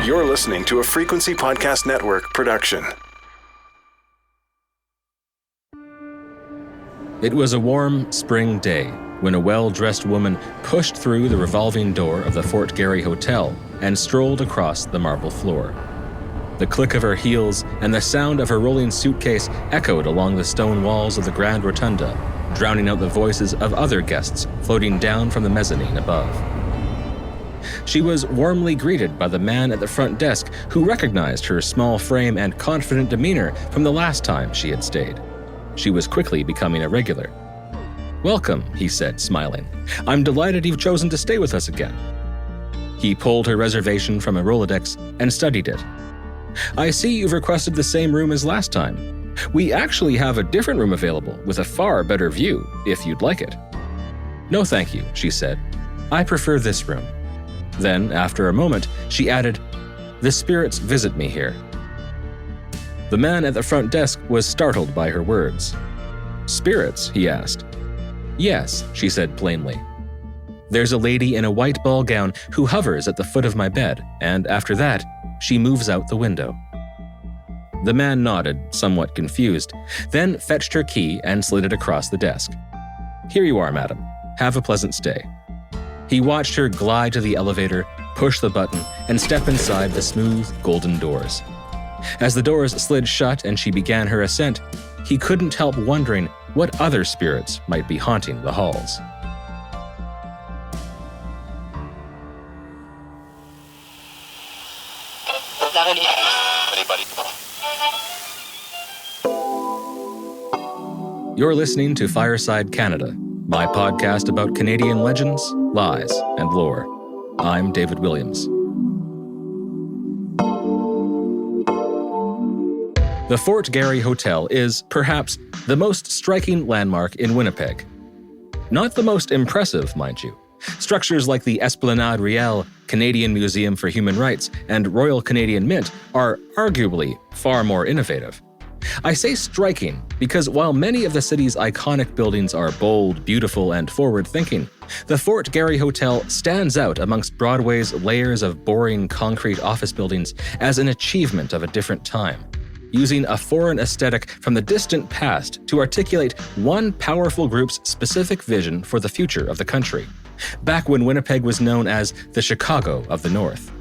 You're listening to a Frequency Podcast Network production. It was a warm spring day when a well-dressed woman pushed through the revolving door of the Fort Garry Hotel and strolled across the marble floor. The click of her heels and the sound of her rolling suitcase echoed along the stone walls of the Grand Rotunda, drowning out the voices of other guests floating down from the mezzanine above. She was warmly greeted by the man at the front desk who recognized her small frame and confident demeanor from the last time she had stayed. She was quickly becoming a regular. "Welcome," he said, smiling. "I'm delighted you've chosen to stay with us again." He pulled her reservation from a Rolodex and studied it. "I see you've requested the same room as last time. We actually have a different room available with a far better view, if you'd like it." "No, thank you," she said. "I prefer this room." Then, after a moment, she added, "The spirits visit me here." The man at the front desk was startled by her words. "Spirits?" he asked. "Yes," she said plainly. "There's a lady in a white ball gown who hovers at the foot of my bed, and after that, she moves out the window." The man nodded, somewhat confused, then fetched her key and slid it across the desk. "Here you are, madam. Have a pleasant stay." He watched her glide to the elevator, push the button, and step inside the smooth, golden doors. As the doors slid shut and she began her ascent, he couldn't help wondering what other spirits might be haunting the halls. You're listening to Fireside Canada, my podcast about Canadian legends, lies, and lore. I'm David Williams. The Fort Garry Hotel is, perhaps, the most striking landmark in Winnipeg. Not the most impressive, mind you. Structures like the Esplanade Riel, Canadian Museum for Human Rights, and Royal Canadian Mint are arguably far more innovative. I say striking because while many of the city's iconic buildings are bold, beautiful, and forward-thinking, the Fort Garry Hotel stands out amongst Broadway's layers of boring concrete office buildings as an achievement of a different time, using a foreign aesthetic from the distant past to articulate one powerful group's specific vision for the future of the country, back when Winnipeg was known as the Chicago of the North.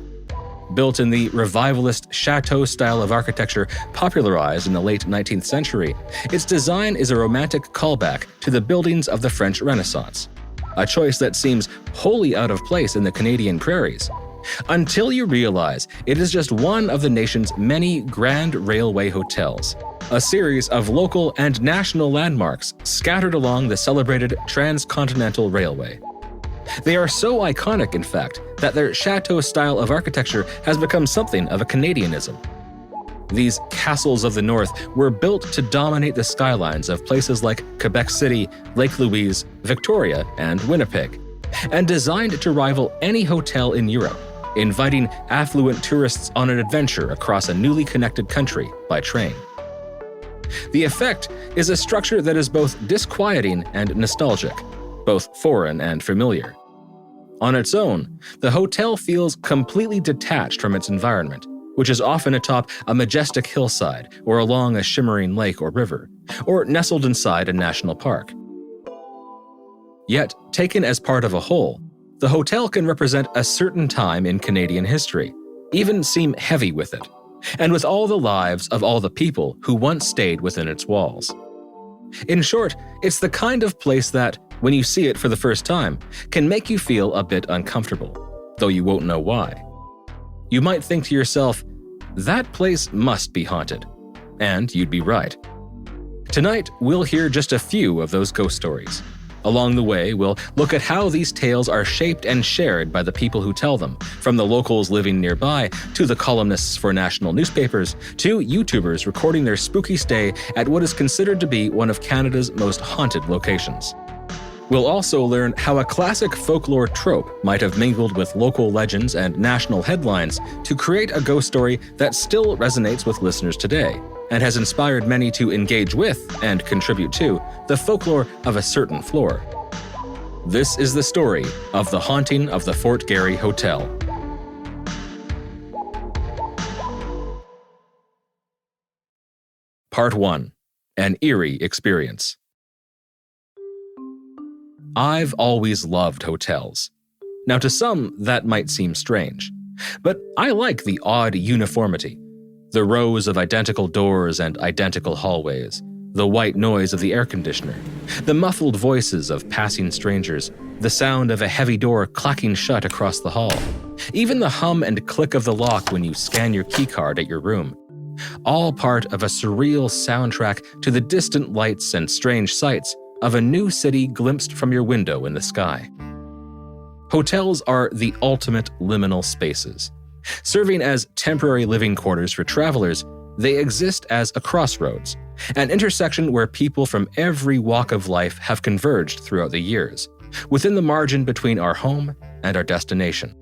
Built in the revivalist chateau style of architecture popularized in the late 19th century, its design is a romantic callback to the buildings of the French Renaissance, a choice that seems wholly out of place in the Canadian prairies, until you realize it is just one of the nation's many grand railway hotels, a series of local and national landmarks scattered along the celebrated Transcontinental Railway. They are so iconic, in fact, that their chateau style of architecture has become something of a Canadianism. These castles of the North were built to dominate the skylines of places like Quebec City, Lake Louise, Victoria, and Winnipeg, and designed to rival any hotel in Europe, inviting affluent tourists on an adventure across a newly connected country by train. The effect is a structure that is both disquieting and nostalgic, both foreign and familiar. On its own, the hotel feels completely detached from its environment, which is often atop a majestic hillside or along a shimmering lake or river, or nestled inside a national park. Yet, taken as part of a whole, the hotel can represent a certain time in Canadian history, even seem heavy with it, and with all the lives of all the people who once stayed within its walls. In short, it's the kind of place that, when you see it for the first time, can make you feel a bit uncomfortable, though you won't know why. You might think to yourself, that place must be haunted, and you'd be right. Tonight, we'll hear just a few of those ghost stories. Along the way, we'll look at how these tales are shaped and shared by the people who tell them, from the locals living nearby, to the columnists for national newspapers, to YouTubers recording their spooky stay at what is considered to be one of Canada's most haunted locations. We'll also learn how a classic folklore trope might have mingled with local legends and national headlines to create a ghost story that still resonates with listeners today, and has inspired many to engage with and contribute to the folklore of a certain floor. This is the story of the haunting of the Fort Garry Hotel. Part 1. An Eerie Experience. I've always loved hotels. Now, to some, that might seem strange, but I like the odd uniformity. The rows of identical doors and identical hallways, the white noise of the air conditioner, the muffled voices of passing strangers, the sound of a heavy door clacking shut across the hall, even the hum and click of the lock when you scan your keycard at your room. All part of a surreal soundtrack to the distant lights and strange sights of a new city glimpsed from your window in the sky. Hotels are the ultimate liminal spaces. Serving as temporary living quarters for travelers, they exist as a crossroads, an intersection where people from every walk of life have converged throughout the years, within the margin between our home and our destination.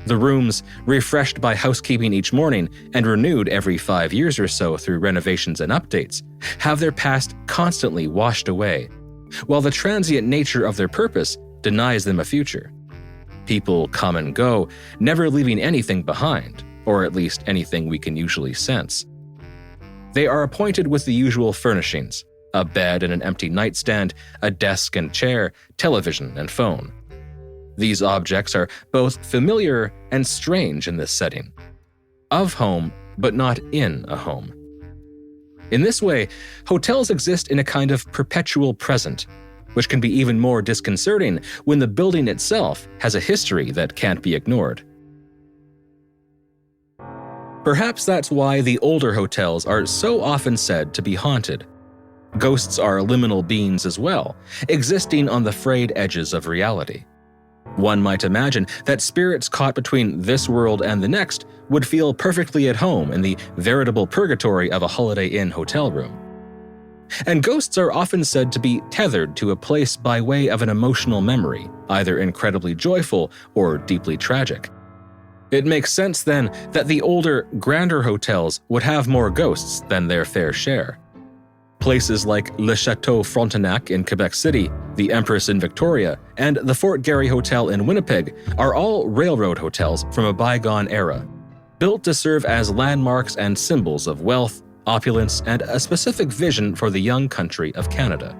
The rooms, refreshed by housekeeping each morning and renewed every 5 years or so through renovations and updates, have their past constantly washed away, while the transient nature of their purpose denies them a future. People come and go, never leaving anything behind, or at least anything we can usually sense. They are appointed with the usual furnishings: a bed and an empty nightstand, a desk and chair, television and phone. These objects are both familiar and strange in this setting. Of home, but not in a home. In this way, hotels exist in a kind of perpetual present, which can be even more disconcerting when the building itself has a history that can't be ignored. Perhaps that's why the older hotels are so often said to be haunted. Ghosts are liminal beings as well, existing on the frayed edges of reality. One might imagine that spirits caught between this world and the next would feel perfectly at home in the veritable purgatory of a Holiday Inn hotel room. And ghosts are often said to be tethered to a place by way of an emotional memory, either incredibly joyful or deeply tragic. It makes sense then that the older, grander hotels would have more ghosts than their fair share. Places like Le Chateau Frontenac in Quebec City, the Empress in Victoria, and the Fort Garry Hotel in Winnipeg are all railroad hotels from a bygone era, built to serve as landmarks and symbols of wealth, opulence, and a specific vision for the young country of Canada.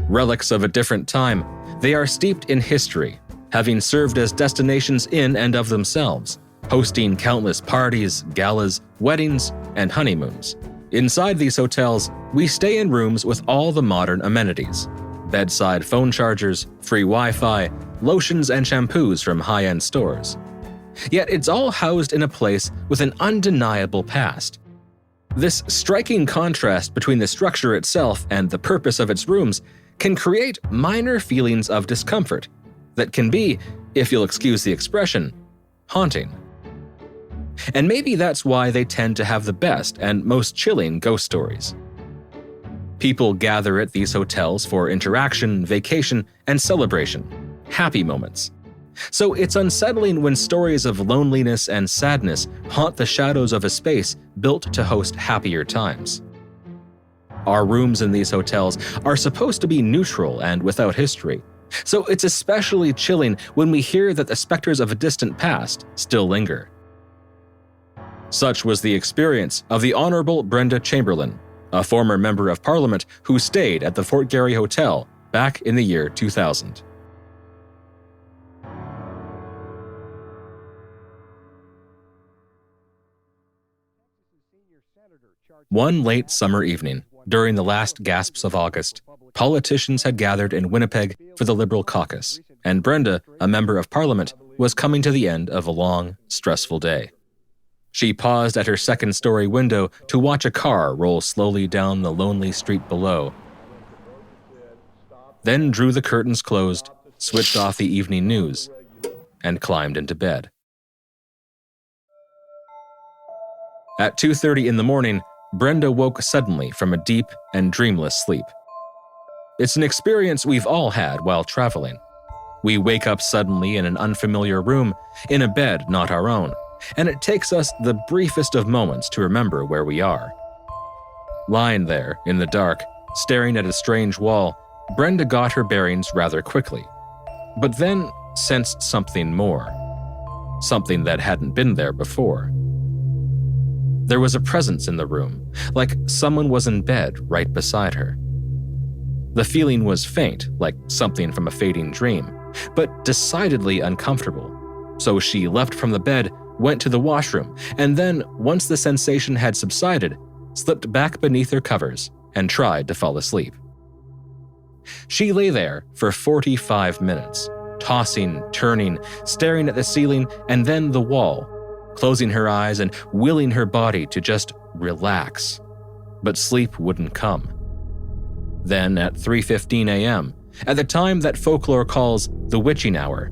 Relics of a different time, they are steeped in history, having served as destinations in and of themselves, hosting countless parties, galas, weddings, and honeymoons. Inside these hotels, we stay in rooms with all the modern amenities: bedside phone chargers, free Wi-Fi, lotions and shampoos from high-end stores. Yet it's all housed in a place with an undeniable past. This striking contrast between the structure itself and the purpose of its rooms can create minor feelings of discomfort that can be, if you'll excuse the expression, haunting. And maybe that's why they tend to have the best and most chilling ghost stories. People gather at these hotels for interaction, vacation, and celebration, happy moments. So it's unsettling when stories of loneliness and sadness haunt the shadows of a space built to host happier times. Our rooms in these hotels are supposed to be neutral and without history, so it's especially chilling when we hear that the specters of a distant past still linger. Such was the experience of the Honourable Brenda Chamberlain, a former Member of Parliament who stayed at the Fort Garry Hotel back in the year 2000. One late summer evening, during the last gasps of August, politicians had gathered in Winnipeg for the Liberal caucus, and Brenda, a Member of Parliament, was coming to the end of a long, stressful day. She paused at her second-story window to watch a car roll slowly down the lonely street below, then drew the curtains closed, switched off the evening news, and climbed into bed. At 2:30 in the morning, Brenda woke suddenly from a deep and dreamless sleep. It's an experience we've all had while traveling. We wake up suddenly in an unfamiliar room, in a bed not our own, and it takes us the briefest of moments to remember where we are. Lying there, in the dark, staring at a strange wall, Brenda got her bearings rather quickly, but then sensed something more. Something that hadn't been there before. There was a presence in the room, like someone was in bed right beside her. The feeling was faint, like something from a fading dream, but decidedly uncomfortable. So she left from the bed, went to the washroom, and then, once the sensation had subsided, slipped back beneath her covers and tried to fall asleep. She lay there for 45 minutes, tossing, turning, staring at the ceiling and then the wall, closing her eyes and willing her body to just relax. But sleep wouldn't come. Then at 3:15 a.m., at the time that folklore calls the witching hour,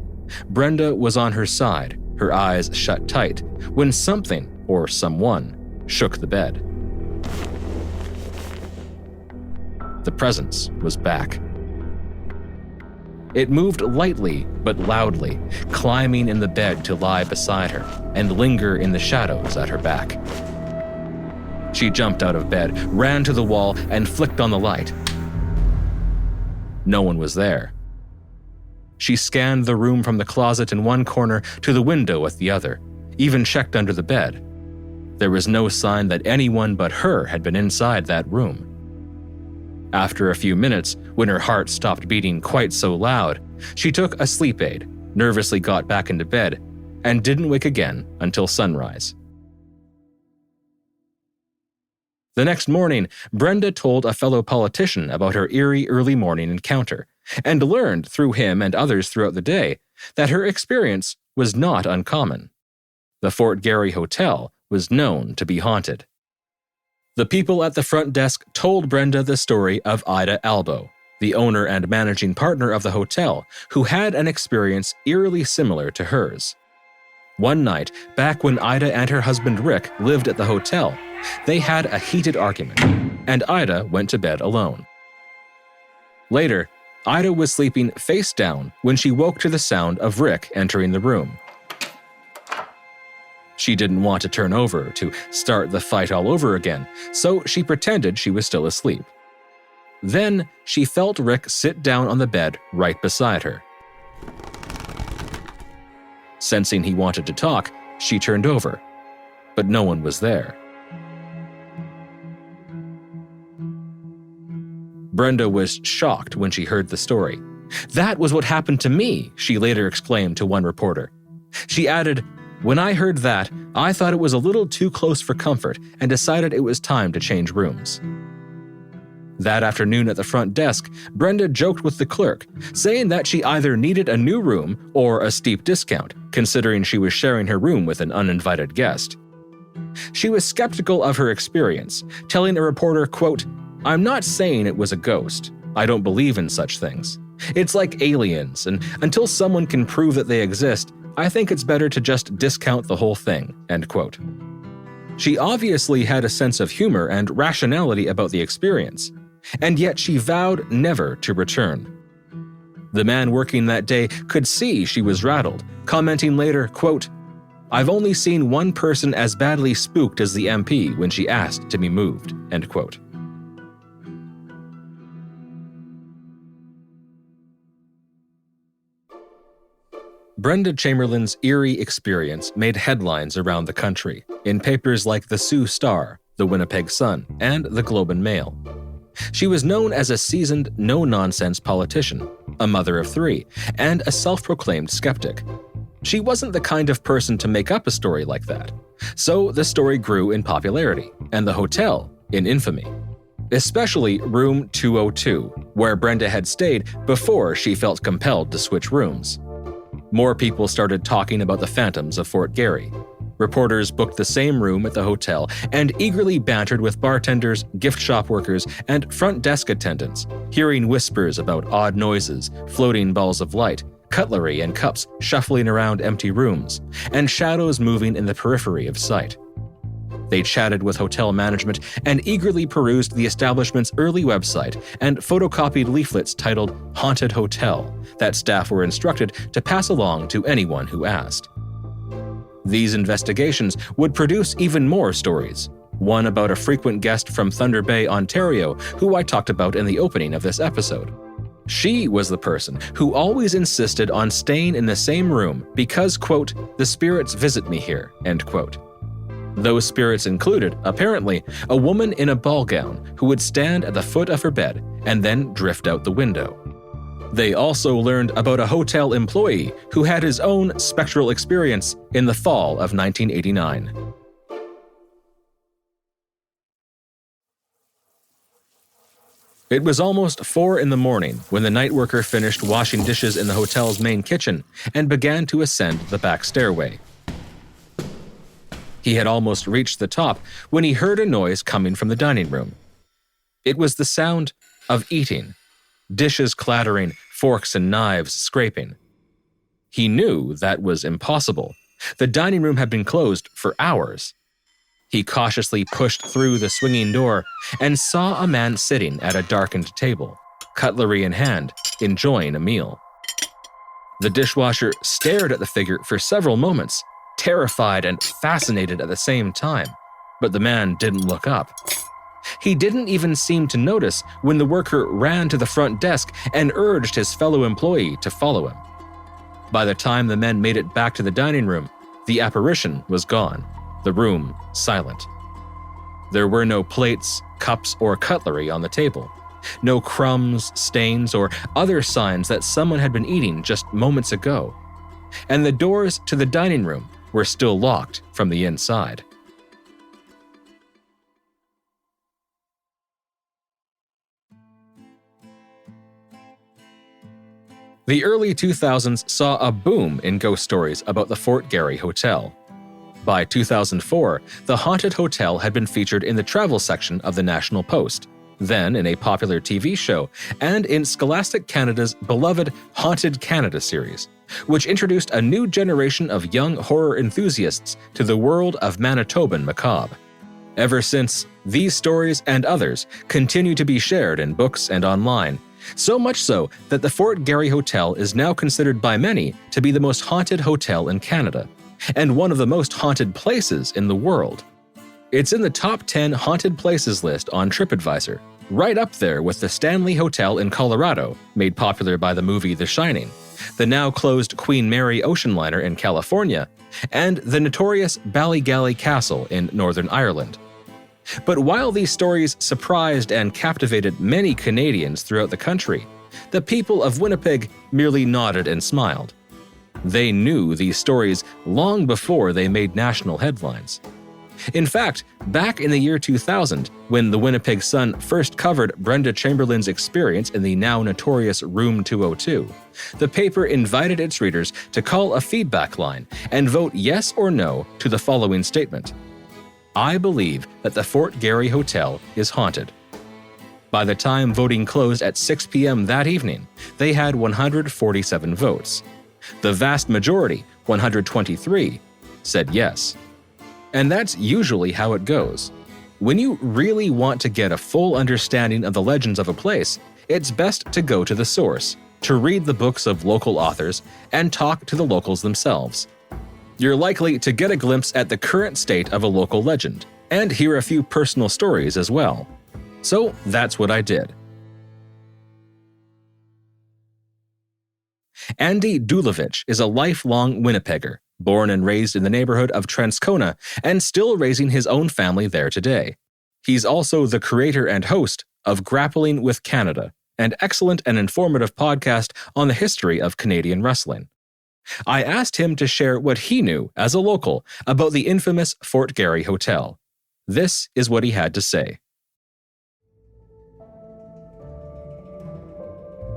Brenda was on her side, her eyes shut tight, when something, or someone, shook the bed. The presence was back. It moved lightly but loudly, climbing in the bed to lie beside her and linger in the shadows at her back. She jumped out of bed, ran to the wall, and flicked on the light. No one was there. She scanned the room from the closet in one corner to the window at the other, even checked under the bed. There was no sign that anyone but her had been inside that room. After a few minutes, when her heart stopped beating quite so loud, she took a sleep aid, nervously got back into bed, and didn't wake again until sunrise. The next morning, Brenda told a fellow politician about her eerie early morning encounter, and learned through him and others throughout the day that her experience was not uncommon. The Fort Garry Hotel was known to be haunted. The people at the front desk told Brenda the story of Ida Albo, the owner and managing partner of the hotel, who had an experience eerily similar to hers. One night, back when Ida and her husband Rick lived at the hotel, they had a heated argument, and Ida went to bed alone. Later, Ida was sleeping face down when she woke to the sound of Rick entering the room. She didn't want to turn over to start the fight all over again, so she pretended she was still asleep. Then she felt Rick sit down on the bed right beside her. Sensing he wanted to talk, she turned over, but no one was there. Brenda was shocked when she heard the story. "That was what happened to me," she later exclaimed to one reporter. She added, "When I heard that, I thought it was a little too close for comfort and decided it was time to change rooms." That afternoon at the front desk, Brenda joked with the clerk, saying that she either needed a new room or a steep discount, considering she was sharing her room with an uninvited guest. She was skeptical of her experience, telling a reporter, quote, "I'm not saying it was a ghost. I don't believe in such things. It's like aliens, and until someone can prove that they exist, I think it's better to just discount the whole thing," end quote. She obviously had a sense of humor and rationality about the experience, and yet she vowed never to return. The man working that day could see she was rattled, commenting later, quote, "I've only seen one person as badly spooked as the MP when she asked to be moved," end quote. Brenda Chamberlain's eerie experience made headlines around the country, in papers like the Sioux Star, the Winnipeg Sun, and the Globe and Mail. She was known as a seasoned, no-nonsense politician, a mother of three, and a self-proclaimed skeptic. She wasn't the kind of person to make up a story like that, so the story grew in popularity, and the hotel in infamy. Especially room 202, where Brenda had stayed before she felt compelled to switch rooms. More people started talking about the phantoms of Fort Garry. Reporters booked the same room at the hotel and eagerly bantered with bartenders, gift shop workers, and front desk attendants, hearing whispers about odd noises, floating balls of light, cutlery and cups shuffling around empty rooms, and shadows moving in the periphery of sight. They chatted with hotel management and eagerly perused the establishment's early website and photocopied leaflets titled Haunted Hotel that staff were instructed to pass along to anyone who asked. These investigations would produce even more stories, one about a frequent guest from Thunder Bay, Ontario, who I talked about in the opening of this episode. She was the person who always insisted on staying in the same room because, quote, "the spirits visit me here," end quote. Those spirits included, apparently, a woman in a ball gown who would stand at the foot of her bed and then drift out the window. They also learned about a hotel employee who had his own spectral experience in the fall of 1989. It was almost 4 a.m. when the night worker finished washing dishes in the hotel's main kitchen and began to ascend the back stairway. He had almost reached the top when he heard a noise coming from the dining room. It was the sound of eating, dishes clattering, forks and knives scraping. He knew that was impossible. The dining room had been closed for hours. He cautiously pushed through the swinging door and saw a man sitting at a darkened table, cutlery in hand, enjoying a meal. The dishwasher stared at the figure for several moments, terrified and fascinated at the same time, but the man didn't look up. He didn't even seem to notice when the worker ran to the front desk and urged his fellow employee to follow him. By the time the men made it back to the dining room, the apparition was gone, the room silent. There were no plates, cups, or cutlery on the table. No crumbs, stains, or other signs that someone had been eating just moments ago. And the doors to the dining room were still locked from the inside. The early 2000s saw a boom in ghost stories about the Fort Garry Hotel. By 2004, the haunted hotel had been featured in the travel section of the National Post, then in a popular TV show, and in Scholastic Canada's beloved Haunted Canada series, which introduced a new generation of young horror enthusiasts to the world of Manitoban macabre. Ever since, these stories and others continue to be shared in books and online, so much so that the Fort Garry Hotel is now considered by many to be the most haunted hotel in Canada, and one of the most haunted places in the world. It's in the top 10 haunted places list on TripAdvisor, right up there with the Stanley Hotel in Colorado, made popular by the movie The Shining, the now closed Queen Mary ocean liner in California, and the notorious Ballygally Castle in Northern Ireland. But while these stories surprised and captivated many Canadians throughout the country, the people of Winnipeg merely nodded and smiled. They knew these stories long before they made national headlines. In fact, back in the year 2000, when the Winnipeg Sun first covered Brenda Chamberlain's experience in the now notorious Room 202, the paper invited its readers to call a feedback line and vote yes or no to the following statement: "I believe that the Fort Garry Hotel is haunted." By the time voting closed at 6 p.m. that evening, they had 147 votes. The vast majority, 123, said yes. And that's usually how it goes. When you really want to get a full understanding of the legends of a place, it's best to go to the source, to read the books of local authors, and talk to the locals themselves. You're likely to get a glimpse at the current state of a local legend, and hear a few personal stories as well. So that's what I did. Andy Dulovich is a lifelong Winnipegger, born and raised in the neighborhood of Transcona and still raising his own family there today. He's also the creator and host of Grappling with Canada, an excellent and informative podcast on the history of Canadian wrestling. I asked him to share what he knew as a local about the infamous Fort Garry Hotel. This is what he had to say.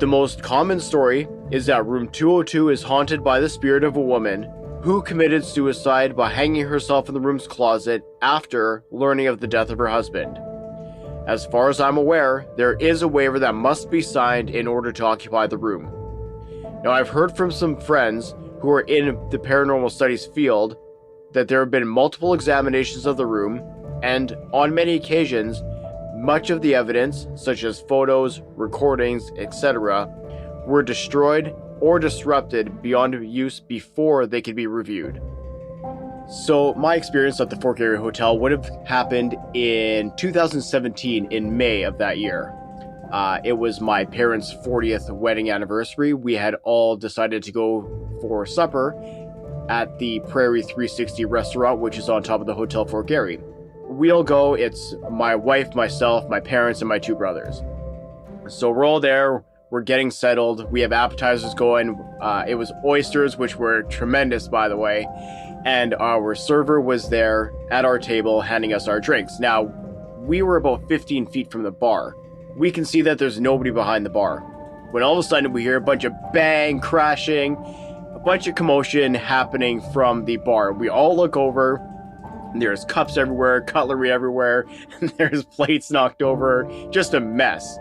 The most common story is that room 202 is haunted by the spirit of a woman who committed suicide by hanging herself in the room's closet after learning of the death of her husband. As far as I'm aware, there is a waiver that must be signed in order to occupy the room. Now, I've heard from some friends who are in the paranormal studies field that there have been multiple examinations of the room, and on many occasions, much of the evidence, such as photos, recordings, etc., were destroyed or disrupted beyond use before they could be reviewed. So my experience at the Fort Garry Hotel would have happened in 2017 in May of that year. It was my parents' 40th wedding anniversary. We had all decided to go for supper at the Prairie 360 restaurant, which is on top of the Hotel Fort Garry. We all go. It's my wife, myself, my parents, and my two brothers. So we're all there. We're getting settled. We have appetizers going. It was oysters, which were tremendous, by the way. And our server was there at our table handing us our drinks. Now, we were about 15 feet from the bar. We can see that there's nobody behind the bar. When all of a sudden we hear a bunch of bang, crashing, a bunch of commotion happening from the bar. We all look over. There's cups everywhere, cutlery everywhere, and there's plates knocked over. Just a mess.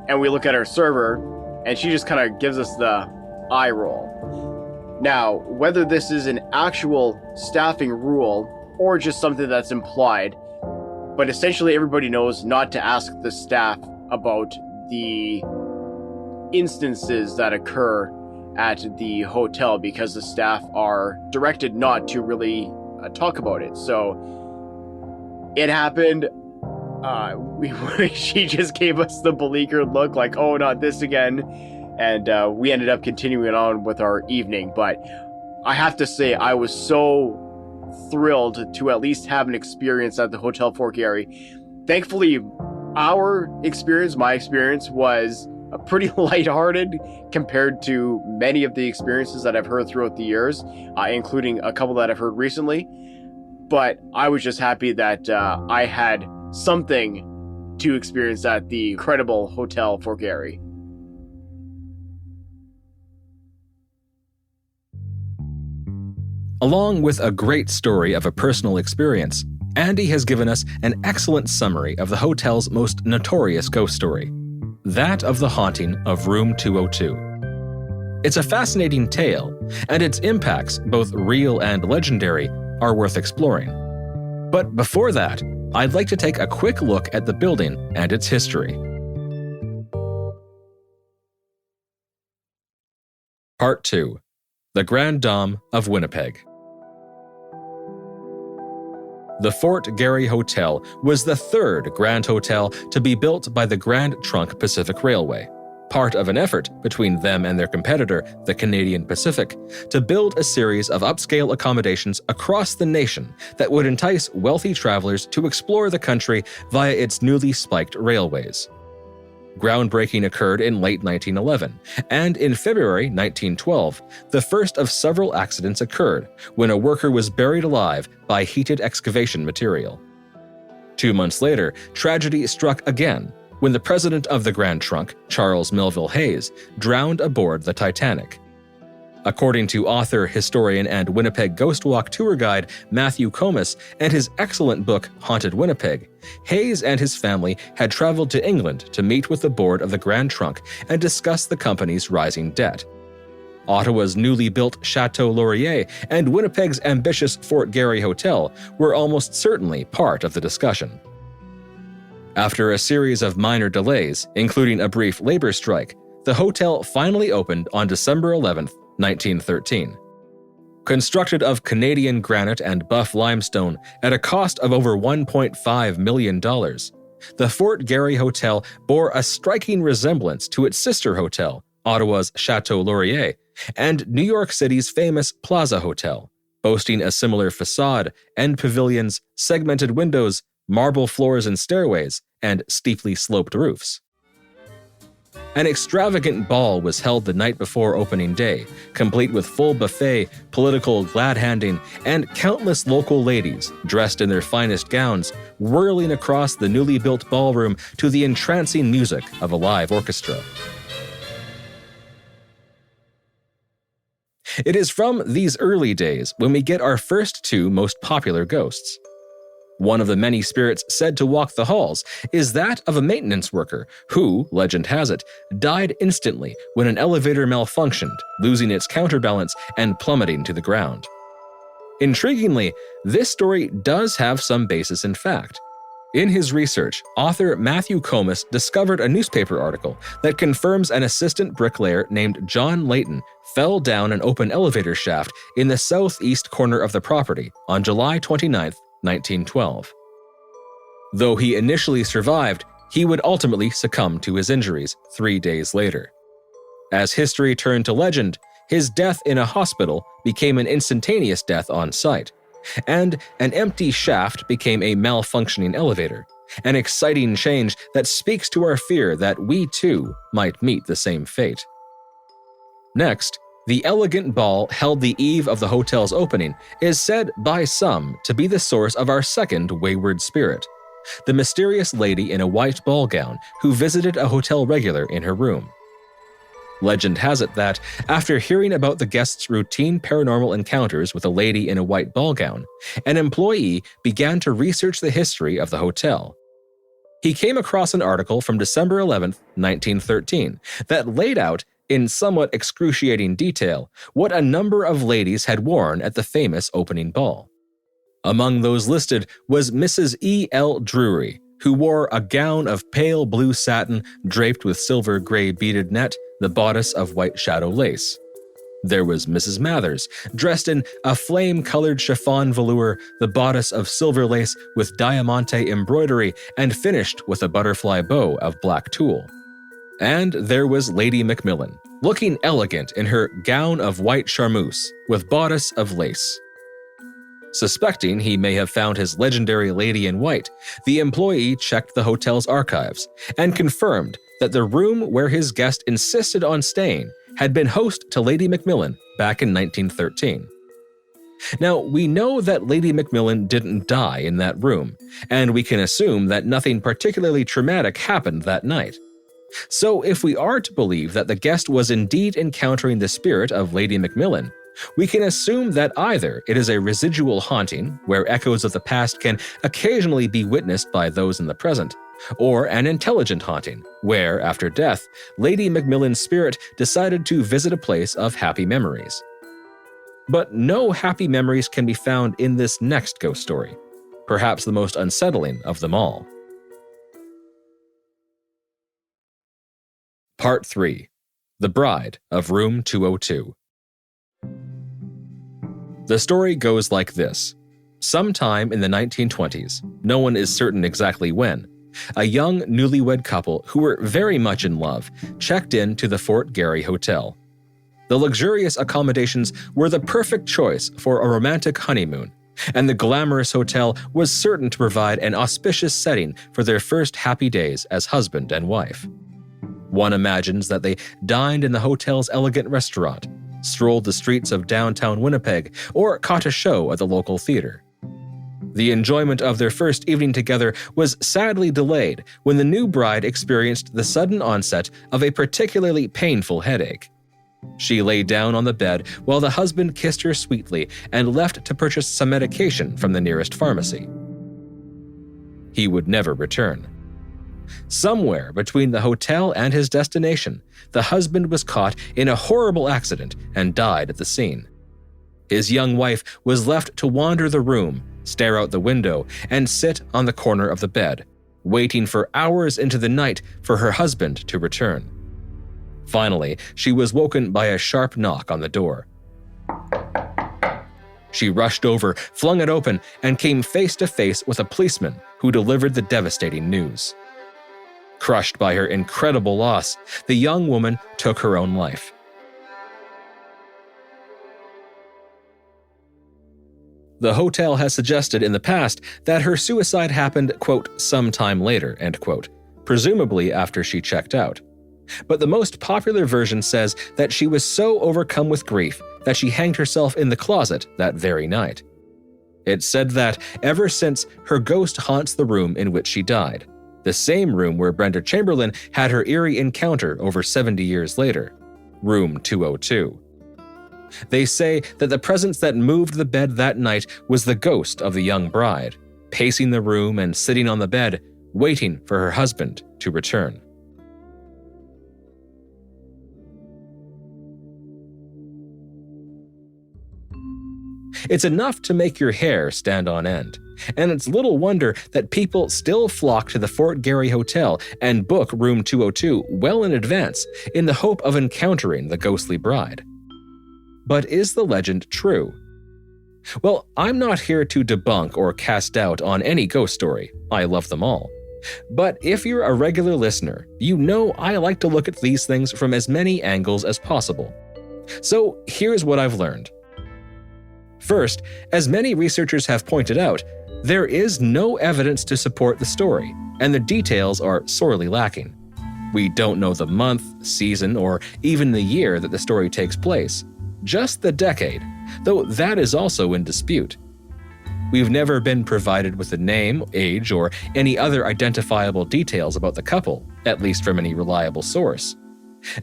And we look at our server, and she just kind of gives us the eye roll. Now, whether this is an actual staffing rule or just something that's implied, but essentially everybody knows not to ask the staff about the instances that occur at the hotel because the staff are directed not to really talk about it. So it happened. She just gave us the beleaguered look like, oh, not this again. And we ended up continuing on with our evening. But I have to say, I was so thrilled to at least have an experience at the Hotel Fort Garry. Thankfully, my experience was pretty lighthearted compared to many of the experiences that I've heard throughout the years, including a couple that I've heard recently. But I was just happy that I had something to experience at the incredible Hotel Fort Garry. Along with a great story of a personal experience, Andy has given us an excellent summary of the hotel's most notorious ghost story, that of the haunting of Room 202. It's a fascinating tale, and its impacts, both real and legendary, are worth exploring. But before that, I'd like to take a quick look at the building and its history. Part 2. The Grand Dame of Winnipeg. The Fort Garry Hotel was the third Grand Hotel to be built by the Grand Trunk Pacific Railway, part of an effort between them and their competitor, the Canadian Pacific, to build a series of upscale accommodations across the nation that would entice wealthy travelers to explore the country via its newly spiked railways. Groundbreaking occurred in late 1911, and in February 1912, the first of several accidents occurred when a worker was buried alive by heated excavation material. 2 months later, tragedy struck again when the president of the Grand Trunk, Charles Melville Hayes, drowned aboard the Titanic. According to author, historian, and Winnipeg Ghost Walk tour guide Matthew Comas and his excellent book Haunted Winnipeg, Hayes and his family had traveled to England to meet with the board of the Grand Trunk and discuss the company's rising debt. Ottawa's newly built Chateau Laurier and Winnipeg's ambitious Fort Garry Hotel were almost certainly part of the discussion. After a series of minor delays, including a brief labor strike, the hotel finally opened on December 11, 1913. Constructed of Canadian granite and buff limestone at a cost of over $1.5 million, the Fort Garry Hotel bore a striking resemblance to its sister hotel, Ottawa's Chateau Laurier, and New York City's famous Plaza Hotel, boasting a similar facade, end pavilions, segmented windows, marble floors and stairways, and steeply sloped roofs. An extravagant ball was held the night before opening day, complete with full buffet, political glad-handing, and countless local ladies, dressed in their finest gowns, whirling across the newly built ballroom to the entrancing music of a live orchestra. It is from these early days when we get our first two most popular ghosts. One of the many spirits said to walk the halls is that of a maintenance worker who, legend has it, died instantly when an elevator malfunctioned, losing its counterbalance and plummeting to the ground. Intriguingly, this story does have some basis in fact. In his research, author Matthew Comas discovered a newspaper article that confirms an assistant bricklayer named John Layton fell down an open elevator shaft in the southeast corner of the property on July 29, 1912. Though he initially survived, he would ultimately succumb to his injuries 3 days later. As history turned to legend, His death in a hospital became an instantaneous death on site, and an empty shaft became a malfunctioning elevator, an exciting change that speaks to our fear that we too might meet the same fate. Next, the elegant ball held the eve of the hotel's opening is said by some to be the source of our second wayward spirit, the mysterious lady in a white ball gown who visited a hotel regular in her room. Legend has it that, after hearing about the guests' routine paranormal encounters with a lady in a white ball gown, an employee began to research the history of the hotel. He came across an article from December 11, 1913, that laid out, in somewhat excruciating detail, what a number of ladies had worn at the famous opening ball. Among those listed was Mrs. E. L. Drury, who wore a gown of pale blue satin draped with silver-gray beaded net, the bodice of white shadow lace. There was Mrs. Mathers, dressed in a flame-colored chiffon velour, the bodice of silver lace with diamante embroidery and finished with a butterfly bow of black tulle. And there was Lady Macmillan, looking elegant in her gown of white charmeuse with bodice of lace. Suspecting he may have found his legendary lady in white, the employee checked the hotel's archives and confirmed that the room where his guest insisted on staying had been host to Lady Macmillan back in 1913. Now, we know that Lady Macmillan didn't die in that room, and we can assume that nothing particularly traumatic happened that night. So if we are to believe that the guest was indeed encountering the spirit of Lady Macmillan, we can assume that either it is a residual haunting, where echoes of the past can occasionally be witnessed by those in the present, or an intelligent haunting, where, after death, Lady Macmillan's spirit decided to visit a place of happy memories. But no happy memories can be found in this next ghost story, perhaps the most unsettling of them all. Part 3. The Bride of Room 202. The story goes like this. Sometime in the 1920s, no one is certain exactly when, a young newlywed couple who were very much in love checked in to the Fort Garry Hotel. The luxurious accommodations were the perfect choice for a romantic honeymoon, and the glamorous hotel was certain to provide an auspicious setting for their first happy days as husband and wife. One imagines that they dined in the hotel's elegant restaurant, strolled the streets of downtown Winnipeg, or caught a show at the local theater. The enjoyment of their first evening together was sadly delayed when the new bride experienced the sudden onset of a particularly painful headache. She lay down on the bed while the husband kissed her sweetly and left to purchase some medication from the nearest pharmacy. He would never return. Somewhere between the hotel and his destination, the husband was caught in a horrible accident and died at the scene. His young wife was left to wander the room, stare out the window, and sit on the corner of the bed, waiting for hours into the night for her husband to return. Finally, she was woken by a sharp knock on the door. She rushed over, flung it open, and came face to face with a policeman who delivered the devastating news. Crushed by her incredible loss, the young woman took her own life. The hotel has suggested in the past that her suicide happened, quote, sometime later, end quote, presumably after she checked out. But the most popular version says that she was so overcome with grief that she hanged herself in the closet that very night. It's said that, ever since, her ghost haunts the room in which she died, the same room where Brenda Chamberlain had her eerie encounter over 70 years later, room 202. They say that the presence that moved the bed that night was the ghost of the young bride, pacing the room and sitting on the bed, waiting for her husband to return. It's enough to make your hair stand on end, and it's little wonder that people still flock to the Fort Garry Hotel and book room 202 well in advance in the hope of encountering the ghostly bride. But is the legend true? Well, I'm not here to debunk or cast doubt on any ghost story. I love them all. But if you're a regular listener, you know I like to look at these things from as many angles as possible. So here's what I've learned. First, as many researchers have pointed out, there is no evidence to support the story, and the details are sorely lacking. We don't know the month, season, or even the year that the story takes place, just the decade, though that is also in dispute. We've never been provided with a name, age, or any other identifiable details about the couple, at least from any reliable source.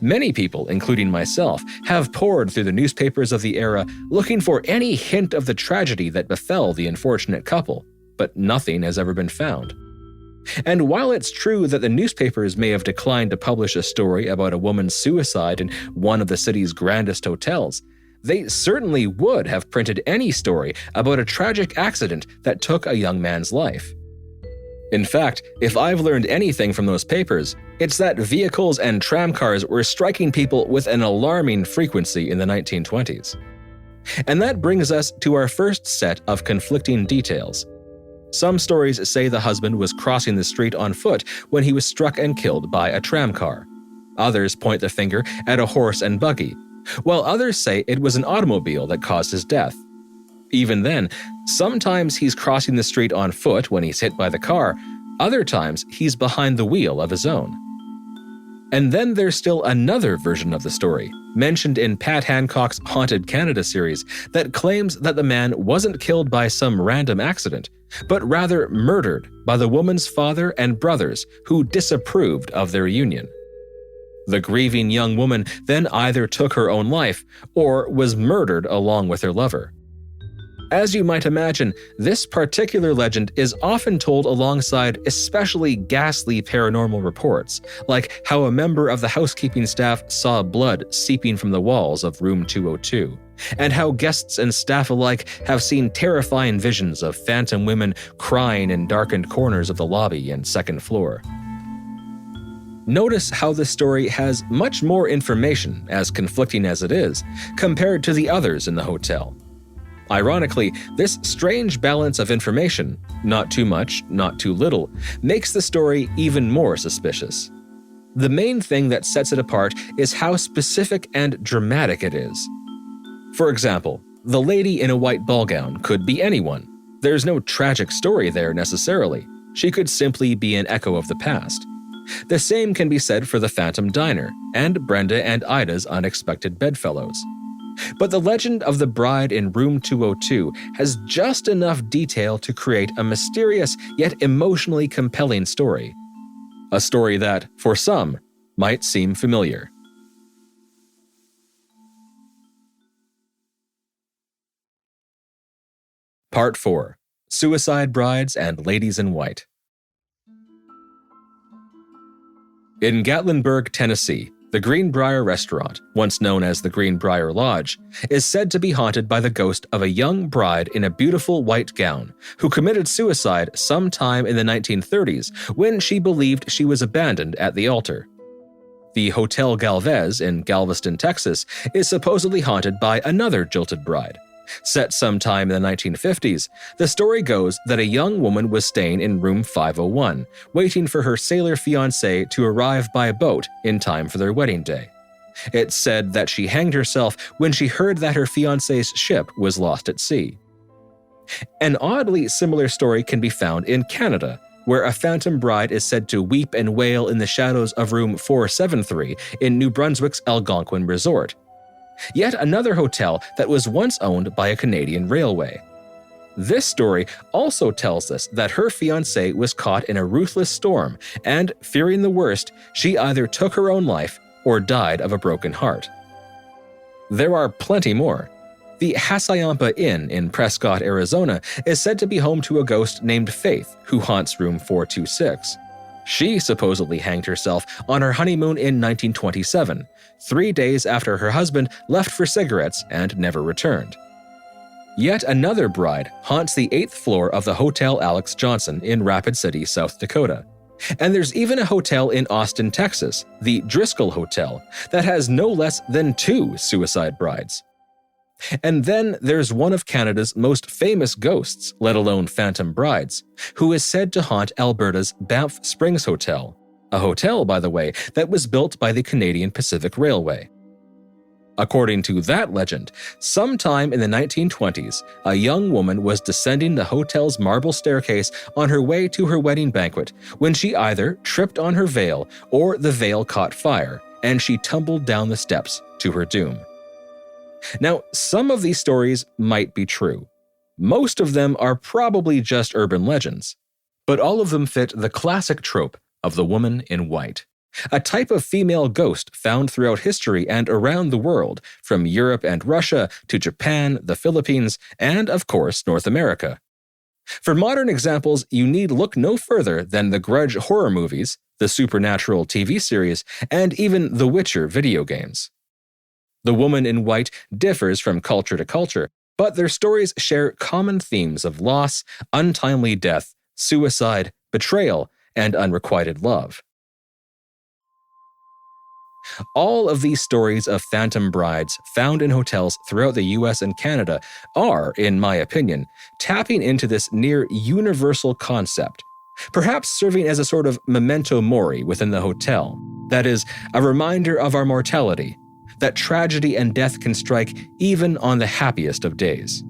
Many people, including myself, have pored through the newspapers of the era looking for any hint of the tragedy that befell the unfortunate couple, but nothing has ever been found. And while it's true that the newspapers may have declined to publish a story about a woman's suicide in one of the city's grandest hotels, they certainly would have printed any story about a tragic accident that took a young man's life. In fact, if I've learned anything from those papers, it's that vehicles and tramcars were striking people with an alarming frequency in the 1920s. And that brings us to our first set of conflicting details. Some stories say the husband was crossing the street on foot when he was struck and killed by a tramcar. Others point the finger at a horse and buggy, while others say it was an automobile that caused his death. Even then, sometimes he's crossing the street on foot when he's hit by the car, other times he's behind the wheel of his own. And then there's still another version of the story, mentioned in Pat Hancock's Haunted Canada series, that claims that the man wasn't killed by some random accident, but rather murdered by the woman's father and brothers who disapproved of their union. The grieving young woman then either took her own life or was murdered along with her lover. As you might imagine, this particular legend is often told alongside especially ghastly paranormal reports, like how a member of the housekeeping staff saw blood seeping from the walls of room 202, and how guests and staff alike have seen terrifying visions of phantom women crying in darkened corners of the lobby and second floor. Notice how the story has much more information, as conflicting as it is, compared to the others in the hotel. Ironically, this strange balance of information, not too much, not too little, makes the story even more suspicious. The main thing that sets it apart is how specific and dramatic it is. For example, the lady in a white ball gown could be anyone. There's no tragic story there necessarily. She could simply be an echo of the past. The same can be said for the Phantom Diner and Brenda and Ida's unexpected bedfellows. But the legend of the bride in room 202 has just enough detail to create a mysterious yet emotionally compelling story. A story that, for some, might seem familiar. Part 4. Suicide Brides and Ladies in White. In Gatlinburg, Tennessee, the Greenbrier Restaurant, once known as the Greenbrier Lodge, is said to be haunted by the ghost of a young bride in a beautiful white gown who committed suicide sometime in the 1930s when she believed she was abandoned at the altar. The Hotel Galvez in Galveston, Texas, is supposedly haunted by another jilted bride. Set sometime in the 1950s, the story goes that a young woman was staying in room 501, waiting for her sailor fiancé to arrive by boat in time for their wedding day. It's said that she hanged herself when she heard that her fiancé's ship was lost at sea. An oddly similar story can be found in Canada, where a phantom bride is said to weep and wail in the shadows of room 473 in New Brunswick's Algonquin Resort. Yet another hotel that was once owned by a Canadian railway. This story also tells us that her fiancé was caught in a ruthless storm and, fearing the worst, she either took her own life or died of a broken heart. There are plenty more. The Hassayampa Inn in Prescott, Arizona is said to be home to a ghost named Faith who haunts room 426. She supposedly hanged herself on her honeymoon in 1927, 3 days after her husband left for cigarettes and never returned. Yet another bride haunts the 8th floor of the Hotel Alex Johnson in Rapid City, South Dakota. And there's even a hotel in Austin, Texas, the Driscoll Hotel, that has no less than 2 suicide brides. And then there's one of Canada's most famous ghosts, let alone phantom brides, who is said to haunt Alberta's Banff Springs Hotel, a hotel, by the way, that was built by the Canadian Pacific Railway. According to that legend, sometime in the 1920s, a young woman was descending the hotel's marble staircase on her way to her wedding banquet when she either tripped on her veil or the veil caught fire, and she tumbled down the steps to her doom. Now, some of these stories might be true. Most of them are probably just urban legends, but all of them fit the classic trope of the woman in white. A type of female ghost found throughout history and around the world, from Europe and Russia to Japan, the Philippines, and, of course, North America. For modern examples, you need look no further than the Grudge horror movies, the Supernatural TV series, and even The Witcher video games. The woman in white differs from culture to culture, but their stories share common themes of loss, untimely death, suicide, betrayal, and unrequited love. All of these stories of phantom brides found in hotels throughout the US and Canada are, in my opinion, tapping into this near universal concept, perhaps serving as a sort of memento mori within the hotel. That is, a reminder of our mortality, that tragedy and death can strike even on the happiest of days.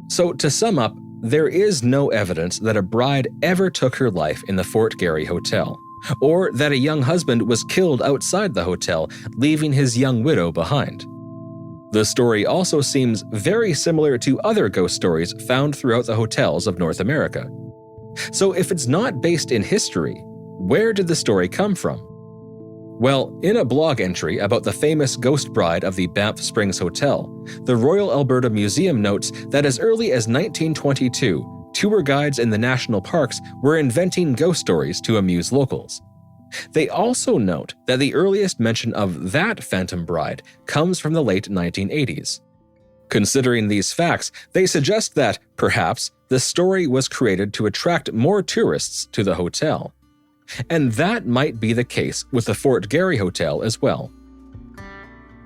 So, to sum up, there is no evidence that a bride ever took her life in the Fort Garry Hotel, or that a young husband was killed outside the hotel, leaving his young widow behind. The story also seems very similar to other ghost stories found throughout the hotels of North America. So if it's not based in history, where did the story come from? Well, in a blog entry about the famous ghost bride of the Banff Springs Hotel, the Royal Alberta Museum notes that as early as 1922, tour guides in the national parks were inventing ghost stories to amuse locals. They also note that the earliest mention of that phantom bride comes from the late 1980s. Considering these facts, they suggest that, perhaps, the story was created to attract more tourists to the hotel. And that might be the case with the Fort Garry Hotel as well.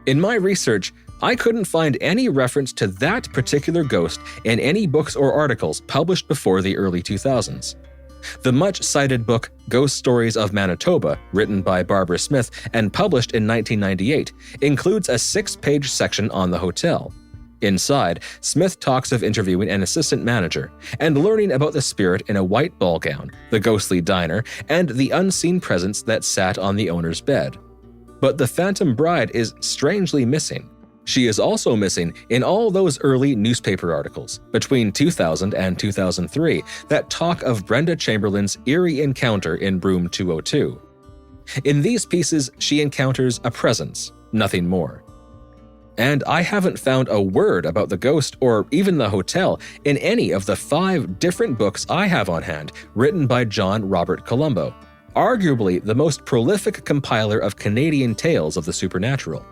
In my research, I couldn't find any reference to that particular ghost in any books or articles published before the early 2000s. The much-cited book Ghost Stories of Manitoba, written by Barbara Smith and published in 1998, includes a 6-page section on the hotel. Inside, Smith talks of interviewing an assistant manager and learning about the spirit in a white ball gown, the ghostly diner, and the unseen presence that sat on the owner's bed. But the phantom bride is strangely missing. She is also missing in all those early newspaper articles between 2000 and 2003 that talk of Brenda Chamberlain's eerie encounter in room 202. In these pieces, she encounters a presence, nothing more. And I haven't found a word about the ghost or even the hotel in any of the 5 different books I have on hand written by John Robert Colombo, arguably the most prolific compiler of Canadian tales of the supernatural.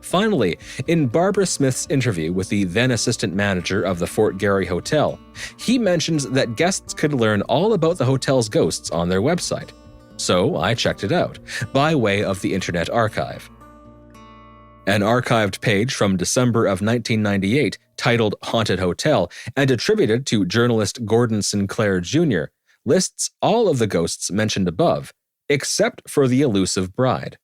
Finally, in Barbara Smith's interview with the then assistant manager of the Fort Garry Hotel, he mentions that guests could learn all about the hotel's ghosts on their website. So I checked it out, by way of the Internet Archive. An archived page from December of 1998, titled Haunted Hotel and attributed to journalist Gordon Sinclair Jr., lists all of the ghosts mentioned above, except for the elusive bride.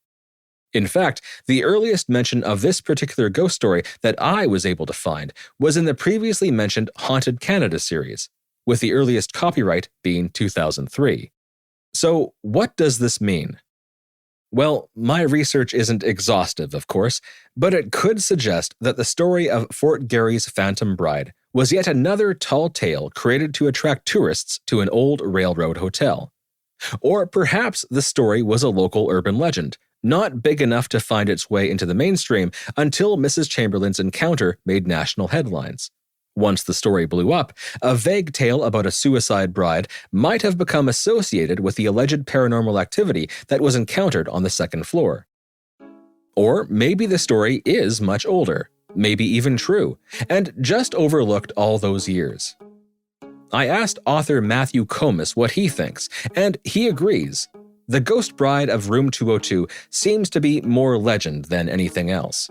In fact, the earliest mention of this particular ghost story that I was able to find was in the previously mentioned Haunted Canada series, with the earliest copyright being 2003. So, what does this mean? Well, my research isn't exhaustive, of course, but it could suggest that the story of Fort Garry's Phantom Bride was yet another tall tale created to attract tourists to an old railroad hotel. Or perhaps the story was a local urban legend, not big enough to find its way into the mainstream until Mrs. Chamberlain's encounter made national headlines. Once the story blew up, a vague tale about a suicide bride might have become associated with the alleged paranormal activity that was encountered on the second floor. Or maybe the story is much older, maybe even true, and just overlooked all those years. I asked author Matthew Comas what he thinks, and he agrees. The ghost bride of room 202 seems to be more legend than anything else.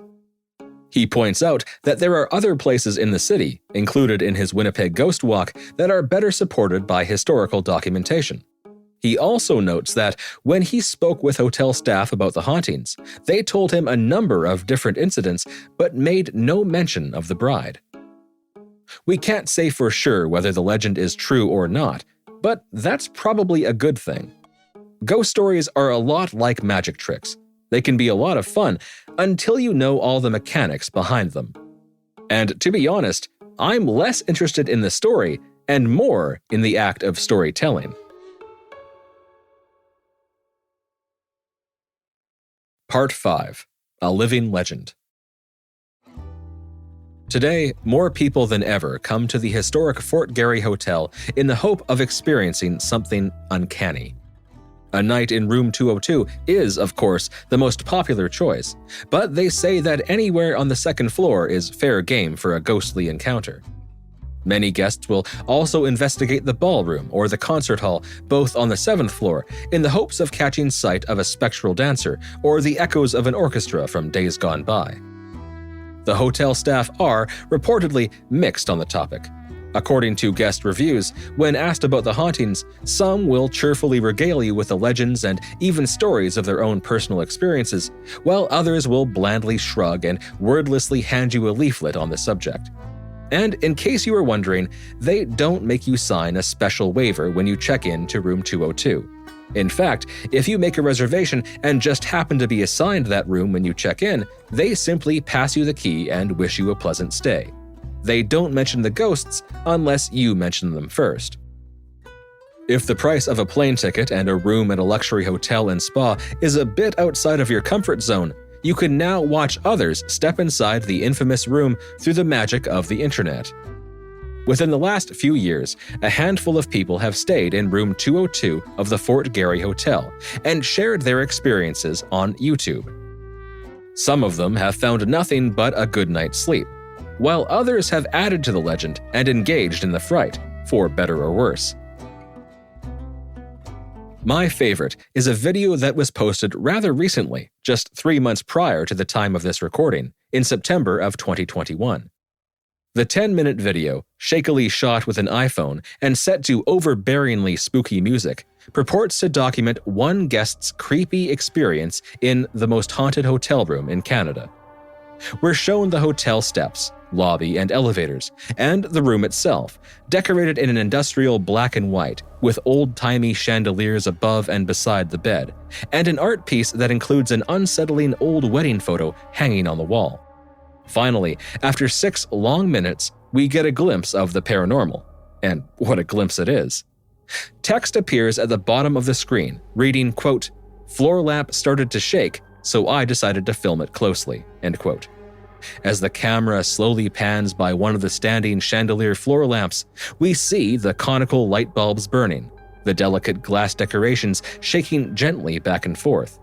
He points out that there are other places in the city, included in his Winnipeg Ghost Walk, that are better supported by historical documentation. He also notes that when he spoke with hotel staff about the hauntings, they told him a number of different incidents but made no mention of the bride. We can't say for sure whether the legend is true or not, but that's probably a good thing. Ghost stories are a lot like magic tricks. They can be a lot of fun until you know all the mechanics behind them. And to be honest, I'm less interested in the story and more in the act of storytelling. Part 5. A Living Legend. Today, more people than ever come to the historic Fort Garry Hotel in the hope of experiencing something uncanny. A night in room 202 is, of course, the most popular choice, but they say that anywhere on the second floor is fair game for a ghostly encounter. Many guests will also investigate the ballroom or the concert hall, both on the 7th floor, in the hopes of catching sight of a spectral dancer or the echoes of an orchestra from days gone by. The hotel staff are reportedly mixed on the topic. According to guest reviews, when asked about the hauntings, some will cheerfully regale you with the legends and even stories of their own personal experiences, while others will blandly shrug and wordlessly hand you a leaflet on the subject. And in case you were wondering, they don't make you sign a special waiver when you check in to room 202. In fact, if you make a reservation and just happen to be assigned that room when you check in, they simply pass you the key and wish you a pleasant stay. They don't mention the ghosts unless you mention them first. If the price of a plane ticket and a room at a luxury hotel and spa is a bit outside of your comfort zone, you can now watch others step inside the infamous room through the magic of the internet. Within the last few years, a handful of people have stayed in room 202 of the Fort Garry Hotel and shared their experiences on YouTube. Some of them have found nothing but a good night's sleep, while others have added to the legend and engaged in the fright, for better or worse. My favorite is a video that was posted rather recently, just 3 months prior to the time of this recording, in September of 2021. The 10-minute video, shakily shot with an iPhone and set to overbearingly spooky music, purports to document one guest's creepy experience in the most haunted hotel room in Canada. We're shown the hotel steps, lobby, and elevators, and the room itself, decorated in an industrial black and white, with old-timey chandeliers above and beside the bed, and an art piece that includes an unsettling old wedding photo hanging on the wall. Finally, after 6 long minutes, we get a glimpse of the paranormal. And what a glimpse it is. Text appears at the bottom of the screen, reading, quote, "Floor lamp started to shake, so I decided to film it closely," end quote. As the camera slowly pans by one of the standing chandelier floor lamps, we see the conical light bulbs burning, the delicate glass decorations shaking gently back and forth,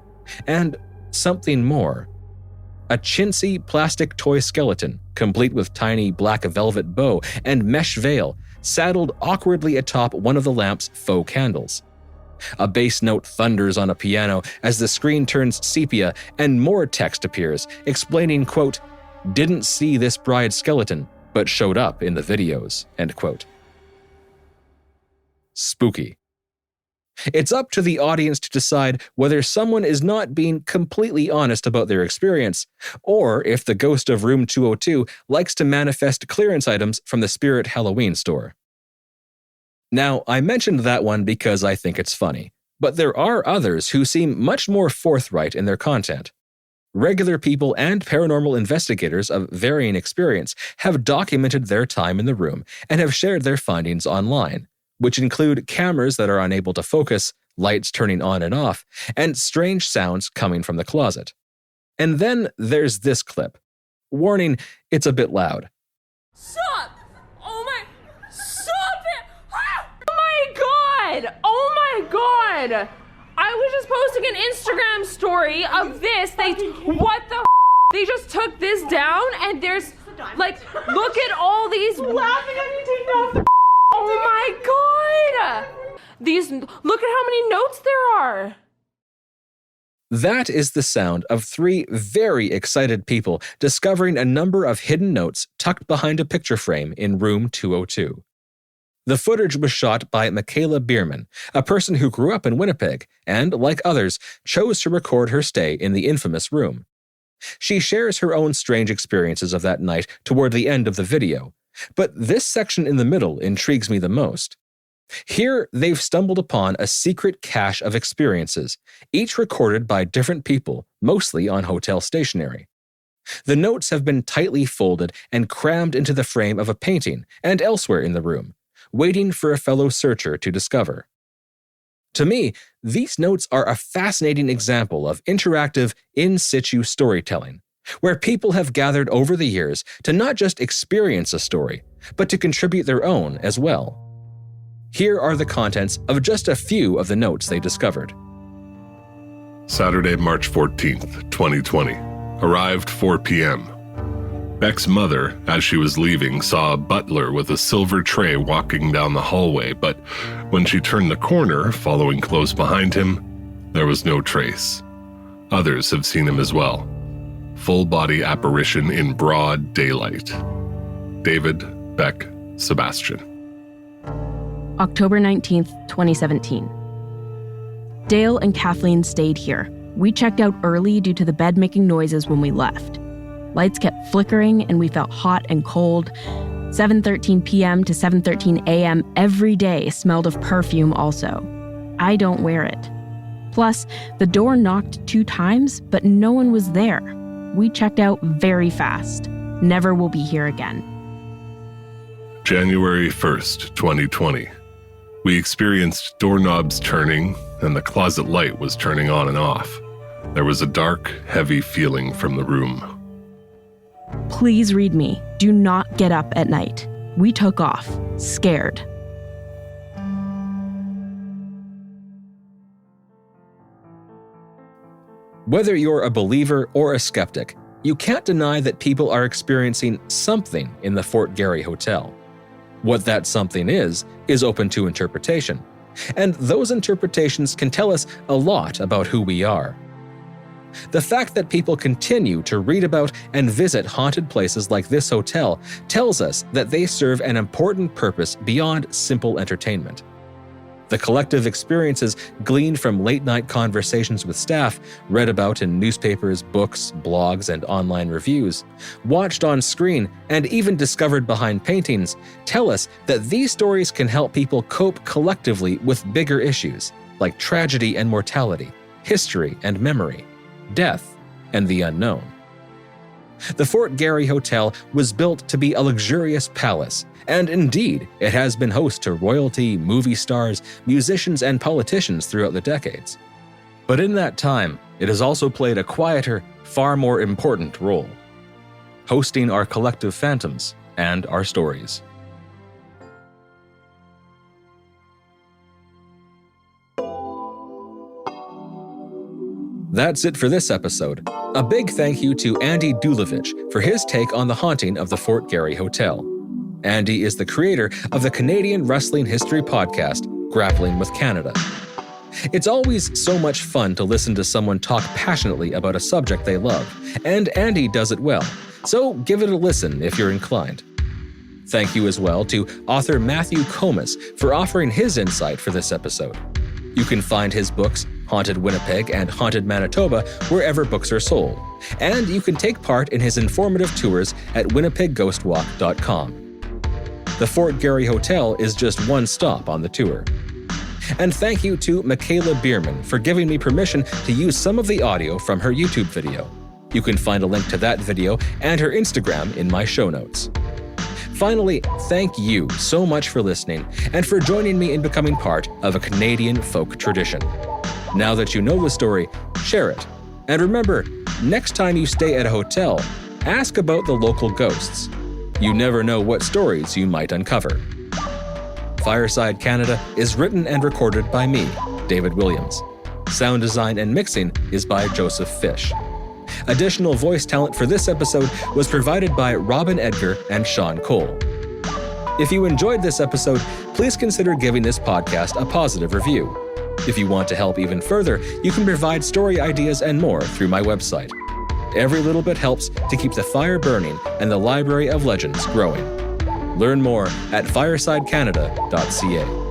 and something more. A chintzy plastic toy skeleton, complete with tiny black velvet bow and mesh veil, saddled awkwardly atop one of the lamp's faux candles. A bass note thunders on a piano as the screen turns sepia and more text appears, explaining, quote, "Didn't see this bride's skeleton, but showed up in the videos," end quote. Spooky. It's up to the audience to decide whether someone is not being completely honest about their experience, or if the ghost of room 202 likes to manifest clearance items from the Spirit Halloween store. Now, I mentioned that one because I think it's funny, but there are others who seem much more forthright in their content. Regular people and paranormal investigators of varying experience have documented their time in the room and have shared their findings online, which include cameras that are unable to focus, lights turning on and off, and strange sounds coming from the closet. And then there's this clip. Warning, it's a bit loud. Stop! Oh my... Stop it! Ah! Oh my god! Oh my god! I was just posting an Instagram story of this. What the f***? They just took this down and there's, like, look at all these... Laughing at you taking off the... Oh my god! Look at how many notes there are! That is the sound of 3 very excited people discovering a number of hidden notes tucked behind a picture frame in room 202. The footage was shot by Michaela Bierman, a person who grew up in Winnipeg and, like others, chose to record her stay in the infamous room. She shares her own strange experiences of that night toward the end of the video, but this section in the middle intrigues me the most. Here, they've stumbled upon a secret cache of experiences, each recorded by different people, mostly on hotel stationery. The notes have been tightly folded and crammed into the frame of a painting and elsewhere in the room, waiting for a fellow searcher to discover. To me, these notes are a fascinating example of interactive in situ storytelling, where people have gathered over the years to not just experience a story, but to contribute their own as well. Here are the contents of just a few of the notes they discovered. Saturday, March 14th, 2020. Arrived 4 p.m. Beck's mother, as she was leaving, saw a butler with a silver tray walking down the hallway, but when she turned the corner, following close behind him, there was no trace. Others have seen him as well. Full-body apparition in broad daylight. David, Beck, Sebastian. October 19th, 2017. Dale and Kathleen stayed here. We checked out early due to the bed making noises when we left. Lights kept flickering and we felt hot and cold. 7:13 p.m. to 7:13 a.m. every day smelled of perfume also. I don't wear it. Plus, the door knocked 2 times, but no one was there. We checked out very fast. Never will be here again. January 1st, 2020. We experienced doorknobs turning and the closet light was turning on and off. There was a dark, heavy feeling from the room. Please read me. Do not get up at night. We took off, scared. Whether you're a believer or a skeptic, you can't deny that people are experiencing something in the Fort Garry Hotel. What that something is open to interpretation, and those interpretations can tell us a lot about who we are. The fact that people continue to read about and visit haunted places like this hotel tells us that they serve an important purpose beyond simple entertainment. The collective experiences gleaned from late-night conversations with staff, read about in newspapers, books, blogs, and online reviews, watched on screen, and even discovered behind paintings, tell us that these stories can help people cope collectively with bigger issues, like tragedy and mortality, history and memory, death and the unknown. The Fort Garry Hotel was built to be a luxurious palace, and indeed, it has been host to royalty, movie stars, musicians, and politicians throughout the decades. But in that time, it has also played a quieter, far more important role, hosting our collective phantoms and our stories. That's it for this episode. A big thank you to Andy Dulovich for his take on the haunting of the Fort Garry Hotel. Andy is the creator of the Canadian wrestling history podcast, Grappling with Canada. It's always so much fun to listen to someone talk passionately about a subject they love, and Andy does it well, so give it a listen if you're inclined. Thank you as well to author Matthew Comas for offering his insight for this episode. You can find his books, Haunted Winnipeg and Haunted Manitoba, wherever books are sold, and you can take part in his informative tours at winnipegghostwalk.com. The Fort Garry Hotel is just one stop on the tour. And thank you to Michaela Bierman for giving me permission to use some of the audio from her YouTube video. You can find a link to that video and her Instagram in my show notes. Finally, thank you so much for listening and for joining me in becoming part of a Canadian folk tradition. Now that you know the story, share it. And remember, next time you stay at a hotel, ask about the local ghosts. You never know what stories you might uncover. Fireside Canada is written and recorded by me, David Williams. Sound design and mixing is by Joseph Fish. Additional voice talent for this episode was provided by Robin Edgar and Sean Cole. If you enjoyed this episode, please consider giving this podcast a positive review. If you want to help even further, you can provide story ideas and more through my website. Every little bit helps to keep the fire burning and the Library of Legends growing. Learn more at FiresideCanada.ca.